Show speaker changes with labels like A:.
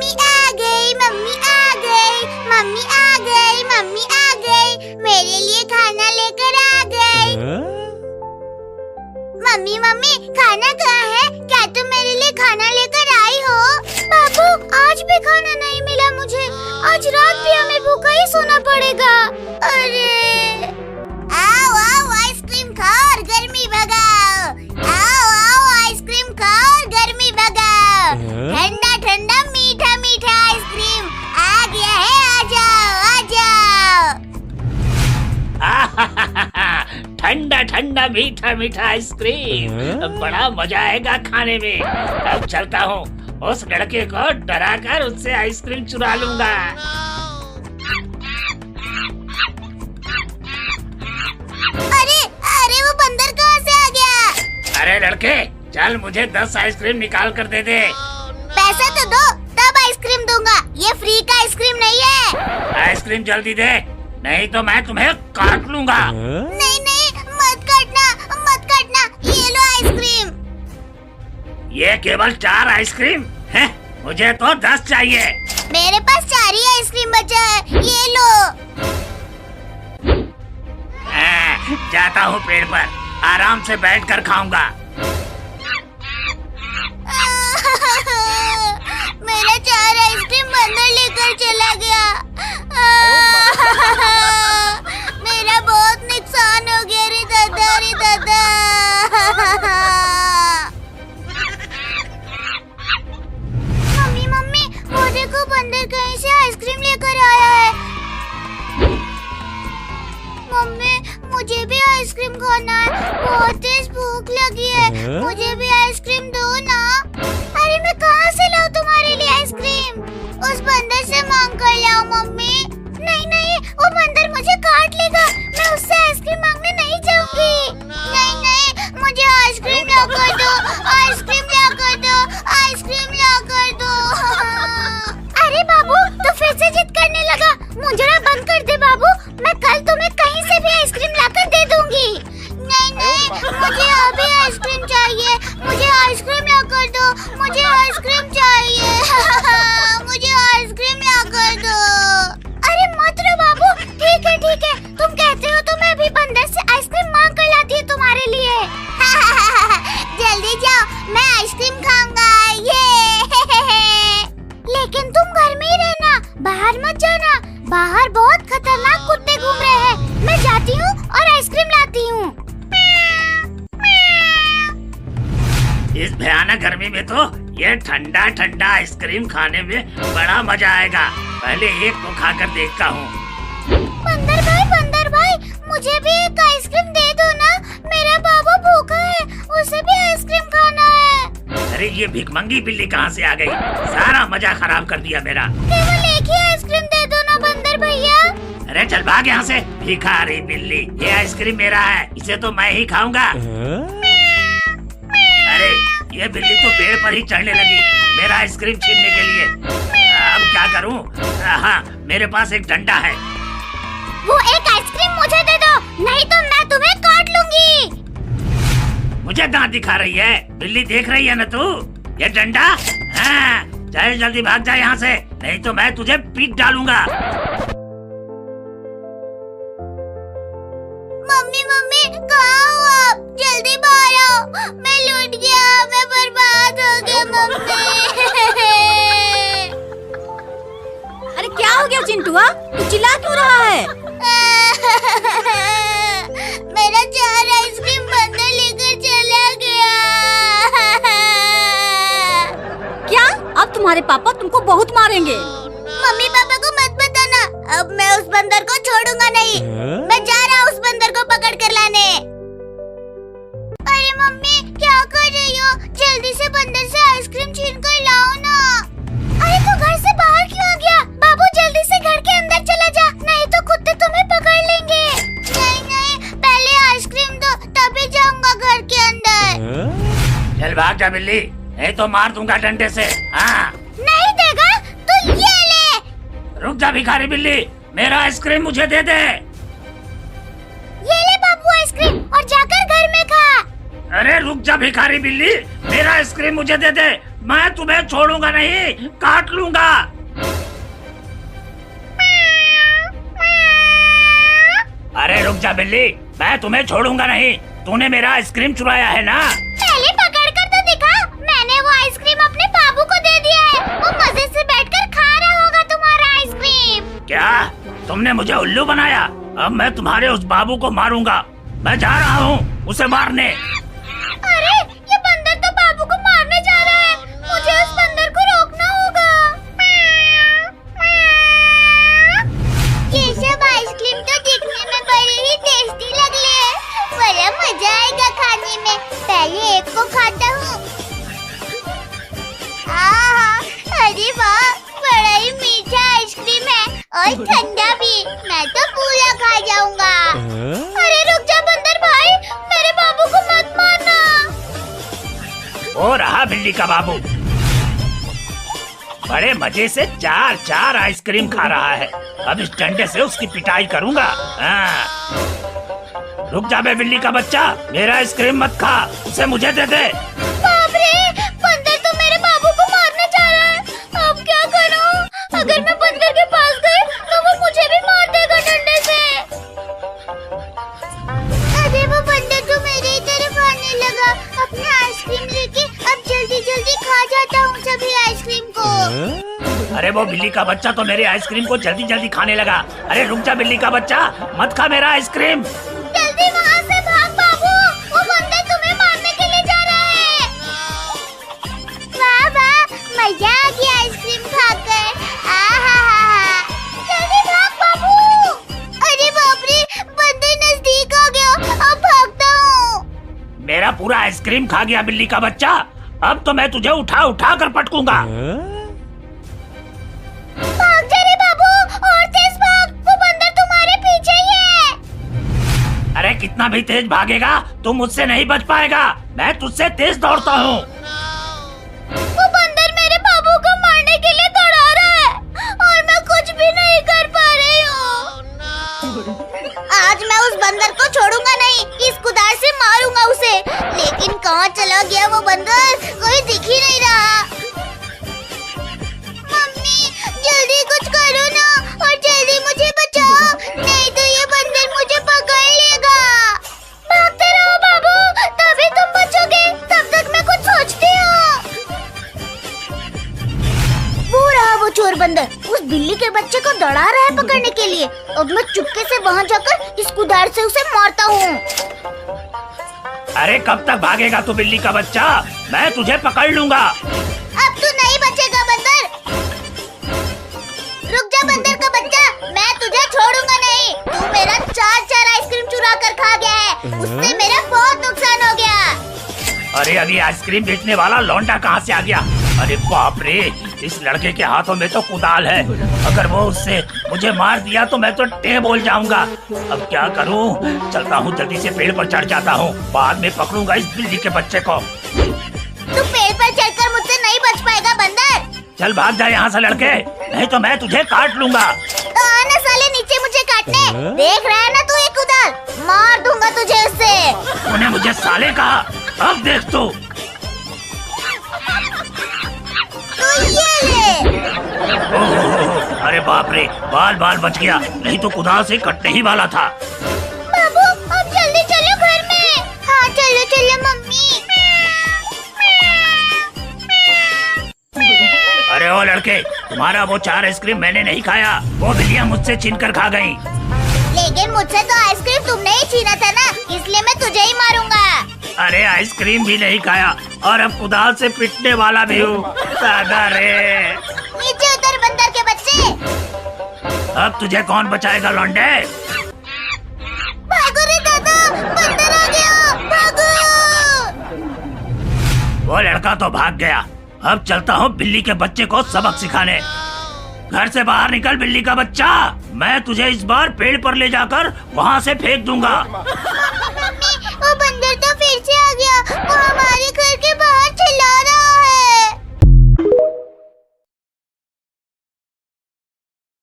A: Mummy आ गई, mummy आ गई, mummy आ गई, मम्मी आ गई, मेरे लिए खाना लेकर आ गई। मम्मी मम्मी खाना कहाँ है? क्या तुम मेरे लिए खाना लेकर आई हो? बाबू आज भी खाना नहीं मिला मुझे, आज रात भी हमें भूखा ही सोना पड़ेगा। अरे आओ आओ आइसक्रीम खाओ और गर्मी भगाओ, आओ आओ आइसक्रीम खाओ और गर्मी भगाओ। ठंडा ठंडा मीठा मीठा आइसक्रीम आ गया है, आ जाओ आ जाओ।
B: ठंडा ठंडा मीठा मीठा आइसक्रीम, बड़ा मजा आएगा खाने में। अब चलता हूँ, उस लड़के को डराकर उससे आइसक्रीम चुरा लूंगा।
A: अरे अरे वो बंदर कहाँ से आ गया?
B: अरे लड़के चल, मुझे 10 आइसक्रीम निकाल कर दे दे।
A: पैसा तो दो तब आइसक्रीम दूंगा, ये फ्री का आइसक्रीम नहीं है।
B: आइसक्रीम जल्दी दे, नहीं तो मैं तुम्हें काट लूंगा।
A: नहीं नहीं मत काटना, ये लो आइसक्रीम।
B: ये केवल 4 आइसक्रीम है, मुझे तो 10 चाहिए।
A: मेरे पास 4 ही आइसक्रीम बचा है, ये लो।
B: जाता हूँ पेड़ पर, आराम से बैठकर खाऊंगा।
A: मेरा 4 आइसक्रीम बंदर लेकर चला गया। मेरा बहुत नुकसान हो गया रे दादा, रे दादा। मम्मी मम्मी वो देखो, बंदर कहीं से आइसक्रीम लेकर आया है। मम्मी मुझे भी आइसक्रीम खाना है, बहुत तेज भूख लगी है, मुझे भी आइसक्रीम दो ना। अरे मैं कहाँ से लाऊं तुम्हारे लिए आइसक्रीम? उस बंदर से मांग कर लाओ मम्मी। नहीं नहीं वो बंदर मुझे काट लेगा, मैं उससे आइसक्रीम मांगने नहीं जाऊंगी। नहीं नहीं मुझे आइसक्रीम ला कर दो, आइसक्रीम ला कर दो, आइसक्रीम ला कर दो। अरे बाबू तो फिर से जिद करने लगा, मुंजरा बंद कर दे बाबू, मैं कल तुम्हें कहीं से भी आइसक्रीम लाकर दे दूंगी। नहीं नहीं मुझे अभी आइसक्रीम चाहिए, मुझे आइसक्रीम ला कर दो, मुझे आइसक्रीम चाहिए। मुझे आइसक्रीम ला कर दो। अरे मत रो बाबू, ठीक है तुम कहते हो तो मैं अभी बंदर से आइसक्रीम मांग कर लाती हूँ तुम्हारे लिए। जल्दी जाओ, मैं आइसक्रीम खाऊंगा ये। लेकिन तुम घर में ही रहना, बाहर मत जाना, बाहर बहुत खतरनाक कुत्ते घूम रहे हैं। मैं जाती हूँ और आइसक्रीम लाती हूँ।
B: इस भयानक गर्मी में तो ये ठंडा ठंडा आइसक्रीम खाने में बड़ा मजा आएगा। पहले एक को खाकर देखता हूँ।
A: बंदर भाई मुझे भी एक आइसक्रीम दे दो ना, मेरा बाबू भूखा है, उसे भी आइसक्रीम खाना है।
B: अरे ये भिखमंगी बिल्ली कहाँ से आ गई, सारा मजा खराब कर दिया मेरा।
A: केवल एक ही आइसक्रीम दे दो ना बंदर भैया।
B: अरे चल भाग यहाँ से, भिखारी बिल्ली, ये आइसक्रीम मेरा है, इसे तो मैं ही खाऊंगा। अरे ये बिल्ली तो पेड़ पर ही चढ़ने लगी मेरा आइसक्रीम छीनने के लिए। अब क्या करूँ? हाँ मेरे पास एक डंडा है।
A: वो एक आइसक्रीम मुझे दे दो, नहीं तो मैं तुम्हें काट लूंगी।
B: मुझे दांत दिखा रही है, बिल्ली देख रही है ना तू? ये डंडा, हाँ चल जल्दी भाग जा यहाँ से, नहीं तो मैं तुझे पीट डालूंगा।
A: मम्मी कहाँ हो आप? जल्दी बाहर आओ, मैं लूट गया, मैं बर्बाद हो गया मम्मी।
C: अरे क्या हो गया चिंटुआ, तू चिल्ला क्यों रहा है?
A: मेरा 4 आइसक्रीम बंदर लेकर चला गया।
C: क्या? अब तुम्हारे पापा तुमको बहुत मारेंगे।
A: मम्मी पापा को मत बताना, अब मैं उस बंदर को छोड़ूंगा नहीं। मैं जा रहा हूँ उस बंदर को पकड़ कर लाने। अरे मम्मी क्या कर रही हो? जल्दी से बंदर से आइसक्रीम छीन कर लाओ ना। अरे तू घर से बाहर क्यों आ गया? बाबू जल्दी से घर के अंदर चला जा, नहीं तो कुत्ते तुम्हें पकड़ लेंगे। नहीं पहले आइसक्रीम दो तभी जाऊंगा घर के अंदर।
B: चल भाग जा बिल्ली, नहीं तो मार दूंगा डंडे से। हाँ
A: नहीं देगा तो ये ले।
B: रुक जा भिखारी बिल्ली, मेरा आइसक्रीम मुझे दे दे।
A: ये ले बाबू आइसक्रीम और जाकर घर में खा।
B: अरे रुक जा भिखारी बिल्ली, मेरा आइसक्रीम मुझे दे दे, मैं तुम्हें छोड़ूंगा नहीं, काट लूंगा। अरे रुक जा बिल्ली, मैं तुम्हें छोड़ूंगा नहीं, तूने मेरा आइसक्रीम चुराया है ना।
A: पहले पकड़ कर तो दिखा, मैंने वो आइसक्रीम अपने बाबू को दे दिया है, वो मजे से बैठकर खा रहा होगा तुम्हारा आइसक्रीम।
B: क्या तुमने मुझे उल्लू बनाया? अब मैं तुम्हारे उस बाबू को मारूंगा, मैं जा रहा हूँ उसे मारने।
A: अरे ये बंदर तो बाबू को मारने जा रहा है, मुझे उस बंदर को रोकना होगा। ये सब आइसक्रीम तो दिखने में बड़ी ही टेस्टी लग रही है, बड़ा मजा आएगा खाने में। पहले एक को खाता हूँ। अरे वाह, बड़ा ही मीठा आइसक्रीम है और ठंडा भी, मैं तो पूरा खा जाऊंगा। अरे रुक जा बंदर भाई, मेरे बाबू को मत मारना।
B: वो रहा बिल्ली का बाबू, बड़े मजे से चार चार आइसक्रीम खा रहा है। अब इस डंडे से उसकी पिटाई करूंगा। रुक जा बे बिल्ली का बच्चा, मेरा आइसक्रीम मत खा, उसे मुझे दे दे।
A: बाप रे, बंदर तो मेरे बाबू को मारने जा रहा है, अब क्या करूं? अगर मैं बंदर के पास गई तो वो मुझे भी मार देगा डंडे से। अरे वो बंदर तो मेरे ही तरफ आने लगा, अपने आइसक्रीम लेके अब जल्दी जल्दी खा जाता हूँ सभी आइसक्रीम को।
B: अरे वो बिल्ली का बच्चा तो मेरे आइसक्रीम को जल्दी जल्दी खाने लगा। अरे रुक जा बिल्ली का बच्चा, मत खा मेरा आइसक्रीम।
A: जल्दी वहाँ से भाग बाबू, वो बंदर तुम्हें मारने के लिए जा रहा है। वाह वाह, मजा आ गया आइसक्रीम खाकर। जल्दी भाग बाबू। अरे बाप रे, बंदर नजदीक आ गया, अब भागता हूँ।
B: मेरा पूरा आइसक्रीम खा गया बिल्ली का बच्चा, अब तो मैं तुझे उठा उठा कर पटकूंगा।
A: भाग जा रे बाबू, और तेज भाग, वो बंदर तुम्हारे पीछे ही है।
B: अरे कितना भी तेज भागेगा तुम मुझसे नहीं बच पाएगा, मैं तुझसे तेज दौड़ता हूँ।
A: वो बंदर मेरे बाबू को मारने के लिए दौड़ा रहा है और मैं कुछ भी नहीं कर पा रही हूँ। आज मैं उस बंदर को छोड़ूंगा नहीं, इस कुदार से मारूंगा उसे। लेकिन कहाँ चला गया वो बंदर, कोई दिख ही नहीं रहा। मम्मी जल्दी कुछ करो ना, और जल्दी मुझे बचाओ, नहीं तो ये बंदर मुझे पकड़ लेगा। भागते रहो बाबू, तभी तुम बचोगे, तब तक मैं कुछ सोचती हूँ। वो रहा वो चोर बंदर, उस बिल्ली के बच्चे को दौड़ा रहा है पकड़ने के लिए। अब मैं चुपके से वहाँ जाकर इस कुदार से उसे मारता हूँ।
B: अरे कब तक भागेगा तू बिल्ली का बच्चा, मैं तुझे पकड़ लूंगा।
A: अब तू नहीं बचेगा बंदर। रुक जा बंदर का बच्चा, मैं तुझे छोड़ूंगा नहीं। तू मेरा चार चार आइसक्रीम चुरा कर खा गया है, उससे मेरा बहुत नुकसान हो गया।
B: अरे अभी आइसक्रीम बेचने वाला लौंडा कहाँ से आ गया? अरे बाप रे, इस लड़के के हाथों में तो कुदाल है, अगर वो उससे मुझे मार दिया तो मैं तो टे बोल जाऊंगा। अब क्या करूं? चलता हूं, जल्दी से पेड़ पर चढ़ जाता हूं, बाद में पकड़ूंगा इस बिल्ली के बच्चे को।
A: तू पेड़ पर चढ़कर मुझसे नहीं बच पाएगा बंदर।
B: चल भाग जा यहाँ से लड़के, नहीं तो मैं तुझे काट लूंगा।
A: तो आना साले नीचे मुझे काटने, देख रहा है ना तू ये कुदाल, मार दूंगा तुझे उससे।
B: तूने मुझे साले कहा, अब देख तू।
A: ये ले।
B: अरे बाप रे, बाल बाल बच गया, नहीं तो कुदाल से कटने ही वाला था।
A: बाबू अब जल्दी चलो घर में। हाँ चलो चलो मम्मी।
B: अरे ओ लड़के, तुम्हारा वो चार आइसक्रीम मैंने नहीं खाया, वो बिल्लियाँ मुझसे छीन कर खा गयी।
A: लेकिन मुझसे तो आइसक्रीम तुमने ही छीना था ना, इसलिए मैं तुझे ही मारूंगा।
B: अरे आइसक्रीम भी नहीं खाया और अब कुदाल से पिटने वाला भी हूँ। दादा रे,
A: नीचे उतर बंदर के बच्चे।
B: अब तुझे कौन बचाएगा लौंडे?
A: भागो रे दादा, बंदर आ गया, भागो।
B: वो लड़का तो भाग गया, अब चलता हूँ बिल्ली के बच्चे को सबक सिखाने। घर से बाहर निकल बिल्ली का बच्चा, मैं तुझे इस बार पेड़ पर ले जाकर वहाँ से फेंक दूंगा।
A: मम्मी, वो बंदर तो फिर से आ गया, वो हमारे